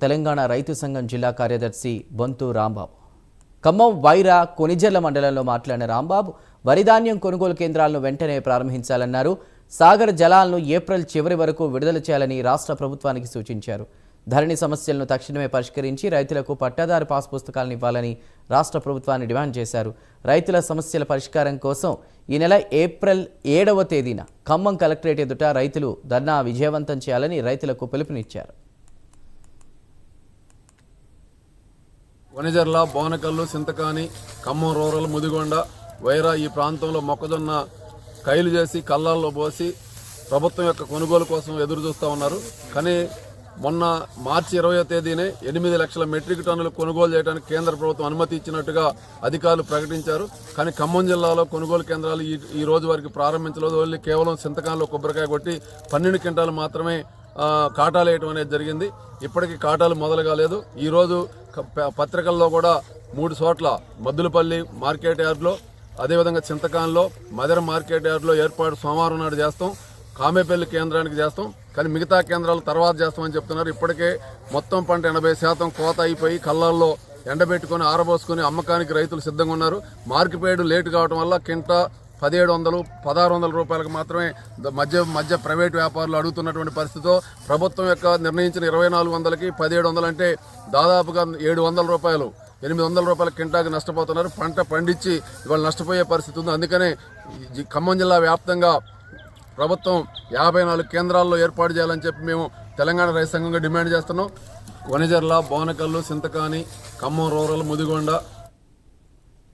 తెలంగాణ రైతు సంఘం జిల్లా కార్యదర్శి బొంతు రాంబాబు ఖమ్మం వైరా కొనిజర్ల మండలంలో మాట్లాడిన రాంబాబు వరిధాన్యం కొనుగోలు కేంద్రాలను వెంటనే ప్రారంభించాలన్నారు. సాగర్ జలాలను ఏప్రిల్ చివరి వరకు విడుదల చేయాలని రాష్ట్ర ప్రభుత్వానికి సూచించారు. ధరణి సమస్యలను తక్షణమే పరిష్కరించి రైతులకు పట్టాదారు పాస్ పుస్తకాలను ఇవ్వాలని రాష్ట్ర ప్రభుత్వాన్ని డిమాండ్ చేశారు. రైతుల సమస్యల పరిష్కారం కోసం ఈ నెల ఏప్రిల్ 7వ తేదీన ఖమ్మం కలెక్టరేట్ ఎదుట రైతులు ధర్నా విజయవంతం చేయాలని రైతులకు పిలుపునిచ్చారు. కొనిజర్ల, బోనకల్లు, సింతకాని, ఖమ్మం రూరల్, ముదిగొండ, వైరా ఈ ప్రాంతంలో మొక్కజొన్న కైలు చేసి కళ్ళాల్లో పోసి ప్రభుత్వం యొక్క కొనుగోలు కోసం ఎదురు చూస్తూ ఉన్నారు. కానీ మొన్న మార్చి 20వ తేదీనే 8 లక్షల మెట్రిక్ టన్నులు కొనుగోలు చేయడానికి కేంద్ర ప్రభుత్వం అనుమతి ఇచ్చినట్టుగా అధికారులు ప్రకటించారు. కానీ ఖమ్మం జిల్లాలో కొనుగోలు కేంద్రాలు ఈ రోజు వరకు ప్రారంభించలేదు. ఓన్లీ కేవలం సింతకాన్లో కొబ్బరికాయ కొట్టి 12 క్వింటాలు మాత్రమే కాటాలు వేయటం అనేది జరిగింది. ఇప్పటికీ కాటాలు మొదలు కాలేదు. ఈరోజు పత్రికల్లో కూడా 3 చోట్ల మద్దులపల్లి మార్కెట్ యార్డ్లో, అదేవిధంగా చింతకాన్లో, మదర మార్కెట్ యార్డ్లో ఏర్పాటు సోమవారం నాడు చేస్తాం, కామేపల్లి కేంద్రానికి చేస్తాం. కానీ మిగతా కేంద్రాలు తర్వాత చేస్తామని చెప్తున్నారు. ఇప్పటికే మొత్తం పంట 80% కోత అయిపోయి కళ్ళాల్లో ఎండబెట్టుకుని ఆరబోసుకుని అమ్మకానికి రైతులు సిద్ధంగా ఉన్నారు. మార్కెట్ లేటు కావడం వల్ల కింట 1700, 1600 రూపాయలకు మాత్రమే మధ్య ప్రైవేట్ వ్యాపారులు అడుగుతున్నటువంటి పరిస్థితితో ప్రభుత్వం యొక్క నిర్ణయించిన 2400కి 1700 అంటే దాదాపుగా 700 రూపాయలు, 800 రూపాయల కింటాకి నష్టపోతున్నారు. పంట పండించి ఇవాళ నష్టపోయే పరిస్థితి ఉంది. అందుకనే ఖమ్మం జిల్లా వ్యాప్తంగా ప్రభుత్వం 54 కేంద్రాల్లో ఏర్పాటు చేయాలని చెప్పి మేము తెలంగాణ రైతు సంఘంగా డిమాండ్ చేస్తున్నాం. కొనిజర్ల, బోనకల్లు, సింతకాని, ఖమ్మం రూరల్, ముదిగొండ,